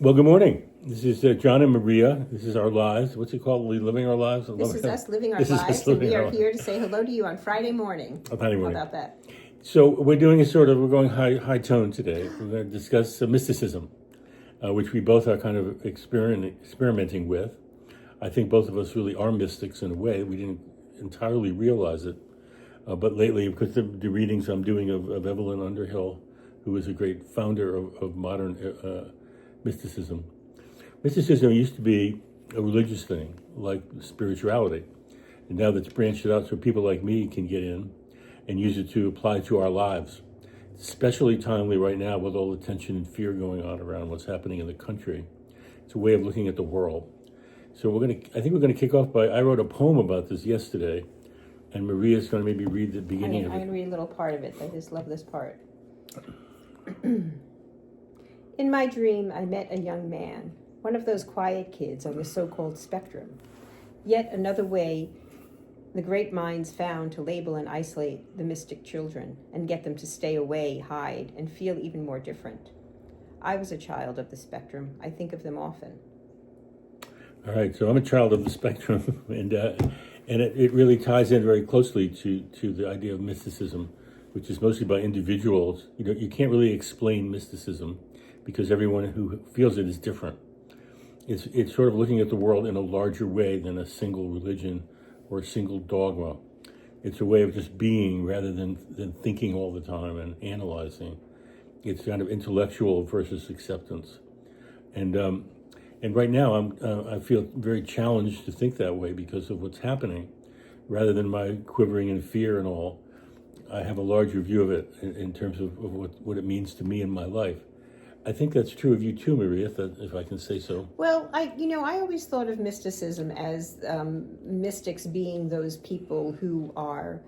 Well, good morning. This is John and Maria. This is our lives. What's it called? We living our lives. This is us living our This is us lives, and living we our are lives. here to say hello to you on Friday morning. Friday morning. How about that? So we're doing we're going high tone today. We're going to discuss mysticism, which we both are kind of experimenting with. I think both of us really are mystics in a way. We didn't entirely realize it, but lately, because of the readings I'm doing of Evelyn Underhill, who is a great founder of modern mysticism. Mysticism used to be a religious thing, like spirituality. And now that's branched it out so people like me can get in and use it to apply to our lives. It's especially timely right now with all the tension and fear going on around what's happening in the country. It's a way of looking at the world. So I think we're going to kick off I wrote a poem about this yesterday, and Maria's going to maybe read the beginning of it. I'm going to read a little part of it. I just love this part. In my dream, I met a young man, one of those quiet kids on the so-called spectrum. Yet another way the great minds found to label and isolate the mystic children and get them to stay away, hide, and feel even more different. I was a child of the spectrum. I think of them often. All right, so I'm a child of the spectrum, and it really ties in very closely to the idea of mysticism, which is mostly by individuals. You can't really explain mysticism because everyone who feels it is different. It's sort of looking at the world in a larger way than a single religion or a single dogma. It's a way of just being rather than thinking all the time and analyzing. It's kind of intellectual versus acceptance. And right now I feel very challenged to think that way because of what's happening. Rather than my quivering in fear and all, I have a larger view of it in terms of what it means to me in my life. I think that's true of you too, Maria, if I can say so. Well, I always thought of mysticism as mystics being those people who are,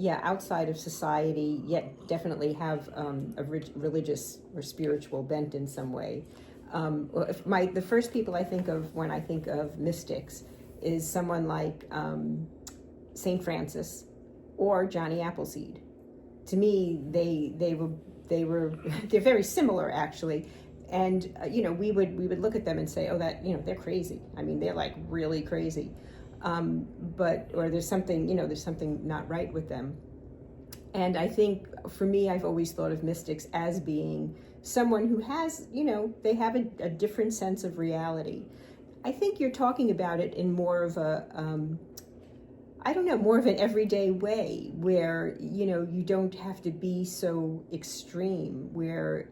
outside of society, yet definitely have a religious or spiritual bent in some way. The first people I think of when I think of mystics is someone like Saint Francis or Johnny Appleseed. To me, they're very similar actually, and we would look at them and say, oh, that they're crazy. I mean, they're like really crazy, or there's something not right with them. And I think for me, I've always thought of mystics as being someone who has they have a different sense of reality. I think you're talking about it in more of more of an everyday way where, you don't have to be so extreme, where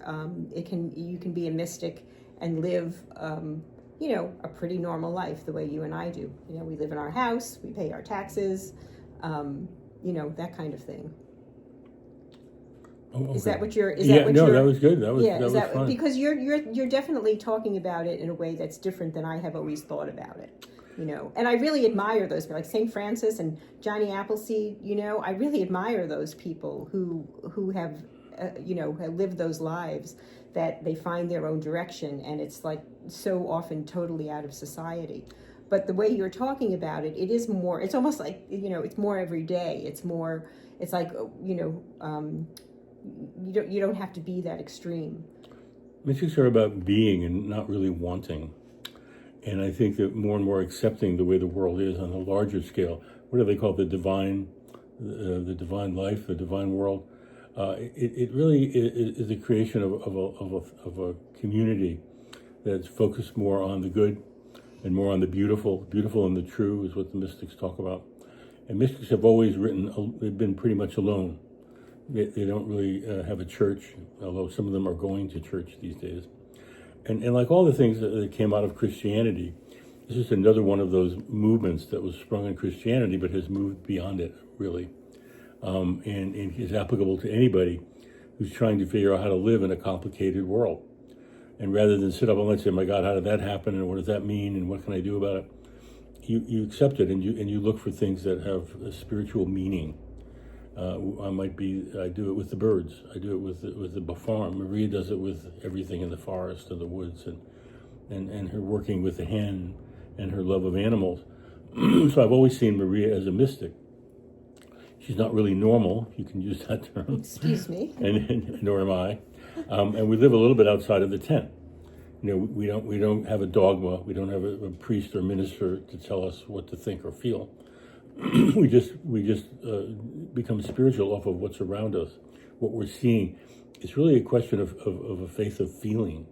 you can be a mystic and live, a pretty normal life the way you and I do. We live in our house, we pay our taxes, that kind of thing. Oh, okay. Is that what you're? That was good. That was fun. Because you're definitely talking about it in a way that's different than I have always thought about it. And I really admire those people, like St. Francis and Johnny Appleseed. I really admire those people who have, have lived those lives that they find their own direction, and it's like so often totally out of society. But the way you're talking about it, it is more. It's almost like it's more every day. It's more. It's like you don't have to be that extreme. Mystics are about being and not really wanting. And I think that more and more accepting the way the world is on a larger scale. What do they call it? The divine life, the divine world. It really is a creation of a community that's focused more on the good and more on the beautiful. Beautiful and the true is what the mystics talk about. And mystics have always they've been pretty much alone. They don't really have a church, although some of them are going to church these days. And like all the things that came out of Christianity, this is another one of those movements that was sprung in Christianity but has moved beyond it, really. And is applicable to anybody who's trying to figure out how to live in a complicated world. And rather than sit up and say, my God, how did that happen? And what does that mean? And what can I do about it? You accept it and you look for things that have a spiritual meaning. I do it with the birds. I do it with the farm. Maria does it with everything in the forest and the woods, and her working with the hen and her love of animals. So I've always seen Maria as a mystic. She's not really normal, if you can use that term. Excuse me. And nor am I. And we live a little bit outside of the tent. We don't have a dogma. We don't have a priest or minister to tell us what to think or feel. we just become spiritual off of what's around us, what we're seeing. It's really a question of a faith of feeling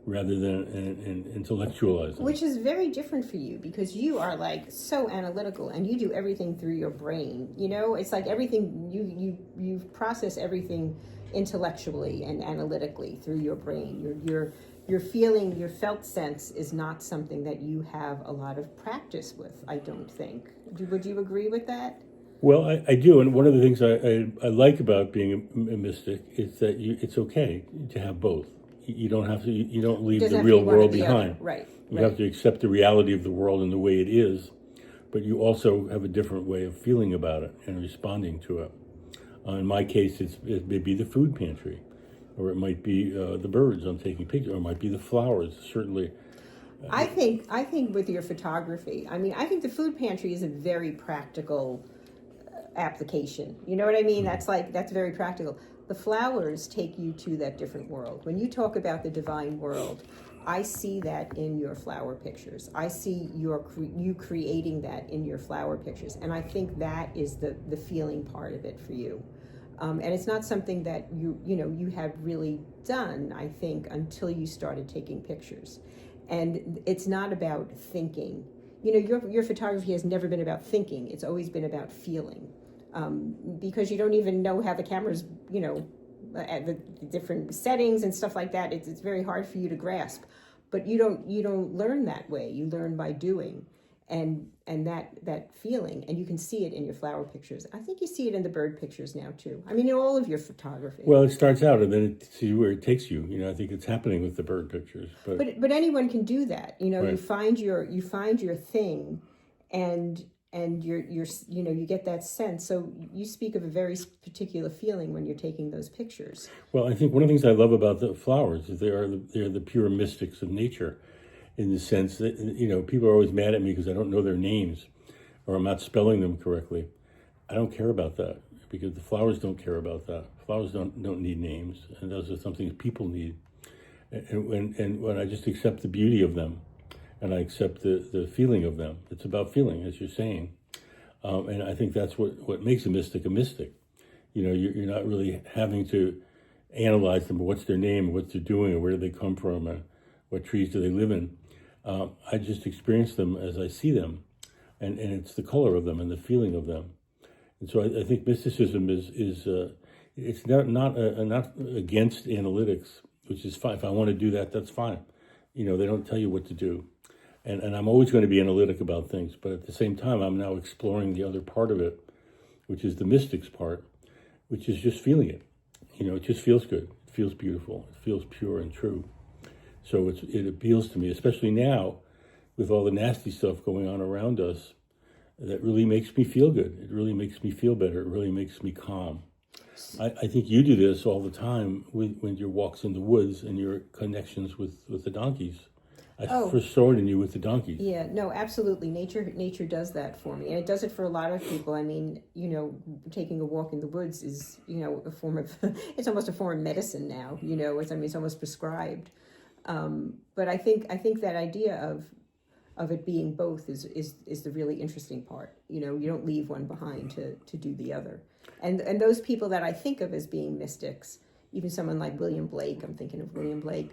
rather than an intellectualizing. Which is very different for you, because you are like so analytical and you do everything through your brain. It's like everything you process everything intellectually and analytically through your brain. Your feeling, your felt sense is not something that you have a lot of practice with, I don't think. Would you agree with that? Well, I do, and one of the things I like about being a mystic is that it's okay to have both. You don't have to. You don't leave the real world behind. Right. You have to accept the reality of the world and the way it is, but you also have a different way of feeling about it and responding to it. In my case, it may be the food pantry, or it might be the birds I'm taking pictures, or it might be the flowers. Certainly, I think with your photography, I think the food pantry is a very practical application. You know what I mean? That's very practical. The flowers take you to that different world. When you talk about the divine world, I see that in your flower pictures. I see you creating that in your flower pictures, and I think that is the feeling part of it for you. And it's not something that you have really done, I think, until you started taking pictures. And it's not about thinking. Your photography has never been about thinking. It's always been about feeling. Because you don't even know how the camera's, at the different settings and stuff like that. It's very hard for you to grasp. But you don't learn that way. You learn by doing, and that feeling, and you can see it in your flower pictures. I think you see it in the bird pictures now too. In all of your photography. Well, it starts out, and then see where it takes you. I think it's happening with the bird pictures. But anyone can do that. Right. You find your thing, and you get that sense. So you speak of a very particular feeling when you're taking those pictures. Well, I think one of the things I love about the flowers is they're the pure mystics of nature, in the sense that people are always mad at me because I don't know their names, or I'm not spelling them correctly. I don't care about that, because the flowers don't care about that. Flowers don't need names, and those are some things people need. And when I just accept the beauty of them, and I accept the feeling of them. It's about feeling, as you're saying. And I think that's what makes a mystic a mystic. You're not really having to analyze them, or what's their name, or what they're doing, or where do they come from, or what trees do they live in. I just experience them as I see them, and it's the color of them and the feeling of them. And so I think mysticism is it's not against analytics, which is fine. If I want to do that, that's fine. They don't tell you what to do. And I'm always going to be analytic about things, but at the same time, I'm now exploring the other part of it, which is the mystics part, which is just feeling it. It just feels good. It feels beautiful. It feels pure and true. So it appeals to me, especially now with all the nasty stuff going on around us. That really makes me feel good. It really makes me feel better. It really makes me calm. I think you do this all the time when your walks in the woods and your connections with the donkeys. I first saw it in you with the donkeys. Yeah, no, absolutely. Nature does that for me, and it does it for a lot of people. Taking a walk in the woods is, a form of, it's almost a form of medicine now. It's almost prescribed. But I think that idea of it being both is the really interesting part. You don't leave one behind to do the other. And those people that I think of as being mystics, even someone like William Blake, I'm thinking of William Blake.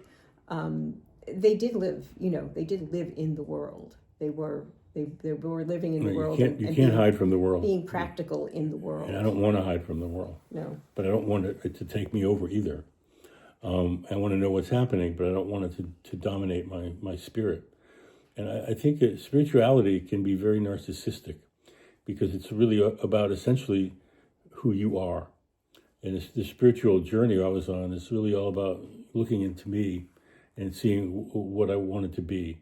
They did live in the world. They were living in the world. You can't hide from the world. Being practical in the world. And I don't want to hide from the world. No. But I don't want it to take me over either. I want to know what's happening, but I don't want it to dominate my spirit. And I think that spirituality can be very narcissistic, because it's really about essentially who you are. And it's the spiritual journey I was on is really all about looking into me and seeing what I wanted to be.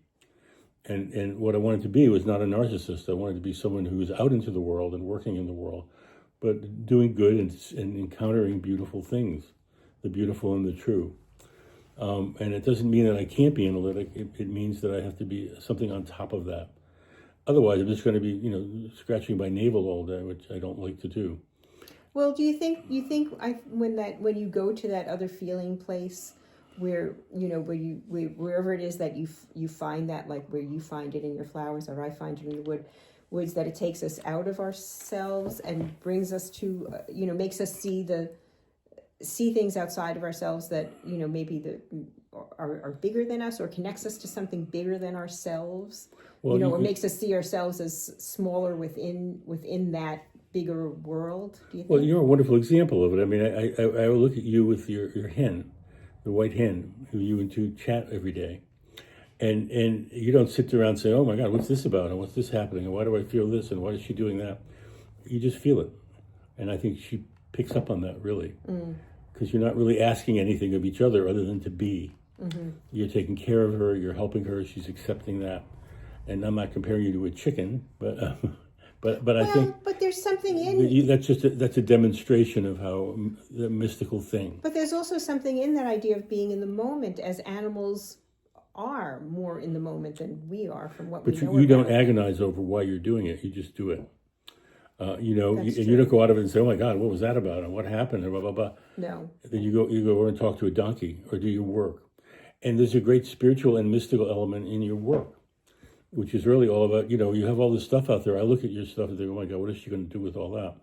And what I wanted to be was not a narcissist. I wanted to be someone who's out into the world and working in the world, but doing good and encountering beautiful things, the beautiful and the true. And it doesn't mean that I can't be analytic. It means that I have to be something on top of that. Otherwise, I'm just going to be, scratching my navel all day, which I don't like to do. Well, do you think when you go to that other feeling place, where wherever it is that you find that, like where you find it in your flowers or I find it in the woods, that it takes us out of ourselves and brings us to makes us see things outside of ourselves that maybe are bigger than us, or connects us to something bigger than ourselves. Well, or makes us see ourselves as smaller within that bigger world. Do you think? Well, you're a wonderful example of it. I mean, I look at you with your hen, the white hen, who you and two chat every day. And you don't sit around and say, oh my God, what's this about? And what's this happening? And why do I feel this? And why is she doing that? You just feel it. And I think she picks up on that, really. Because you're not really asking anything of each other other than to be. Mm-hmm. You're taking care of her, you're helping her, she's accepting that. And I'm not comparing you to a chicken, but I think... But there's something in... That's a demonstration of how the mystical thing. But there's also something in that idea of being in the moment, as animals are more in the moment than we are from what we know. But you don't agonize over why you're doing it, you just do it. You don't go out of it and say, oh my God, what was that about? And what happened? And blah, blah, blah. No. Then you go over and talk to a donkey or do your work. And there's a great spiritual and mystical element in your work, which is really all about, you have all this stuff out there. I look at your stuff and think, oh my God, what is she going to do with all that?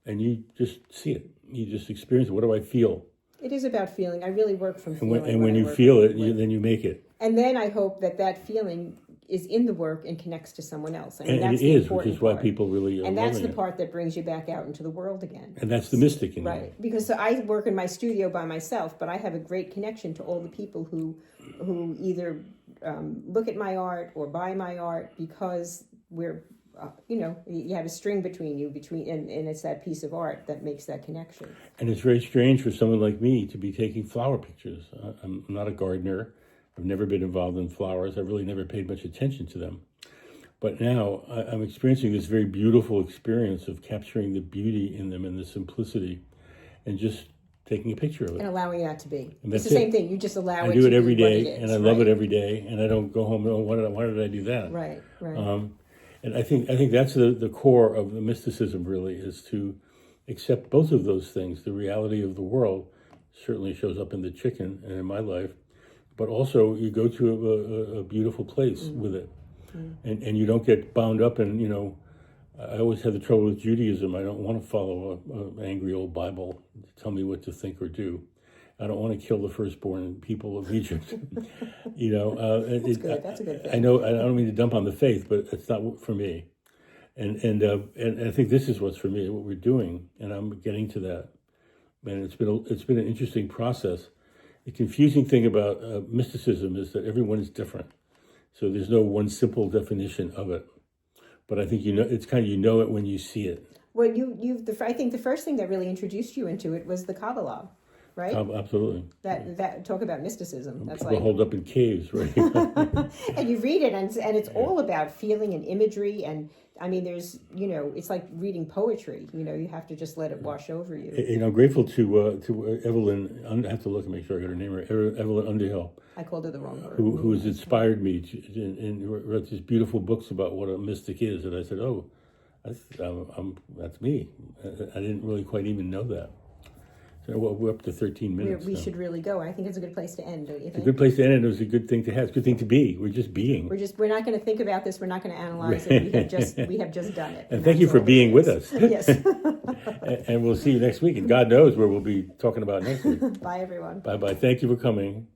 And you just see it. You just experience it. What do I feel? It is about feeling. I really work from feeling. And when you feel it, then you make it. And then I hope that feeling is in the work and connects to someone else. And it is, which is why people really are and that's the it. part that brings you back out into the world again. And that's the mystic in right. Because I work in my studio by myself, but I have a great connection to all the people who either look at my art or buy my art because we're, you have a string between you, and it's that piece of art that makes that connection. And it's very strange for someone like me to be taking flower pictures. I'm not a gardener. I've never been involved in flowers. I've really never paid much attention to them. But now I'm experiencing this very beautiful experience of capturing the beauty in them and the simplicity and just taking a picture of it. And allowing that to be. And it's the same thing. You just allow it to be. I do it every day, what it is, and I love it every day, and I don't go home and why did I do that? Right. And I think that's the core of the mysticism, really, is to accept both of those things. The reality of the world certainly shows up in the chicken and in my life, but also you go to a beautiful place with it. And you don't get bound up in, I always had the trouble with Judaism. I don't want to follow an angry old Bible to tell me what to think or do. I don't want to kill the firstborn people of Egypt. That's good. That's a good thing. I know I don't mean to dump on the faith, but it's not for me. And I think this is what's for me, what we're doing, and I'm getting to that. And it's been an interesting process. The confusing thing about mysticism is that everyone is different. So there's no one simple definition of it. But I think it's kind of it when you see it. Well, I think the first thing that really introduced you into it was the Kabbalah, right? Absolutely. That talk about mysticism. That's people hold up in caves, right? And you read it, and it's all about feeling and imagery, and I mean, there's it's like reading poetry. You have to just let it wash over you. I'm grateful to Evelyn. I have to look and make sure I got her name right. Evelyn Underhill. I called her the wrong word. Who has inspired me and wrote these beautiful books about what a mystic is, and I said, oh, that's me. I didn't really quite even know that. So we're up to 13 minutes. We should really go. I think it's a good place to end, don't you think? It's a good place to end, and it was a good thing to have. It's a good thing to be. We're just being. We're not going to think about this. We're not going to analyze it. We have just done it. And thank you for being with us. Yes. And we'll see you next week. And God knows where we'll be talking about next week. Bye, everyone. Bye-bye. Thank you for coming.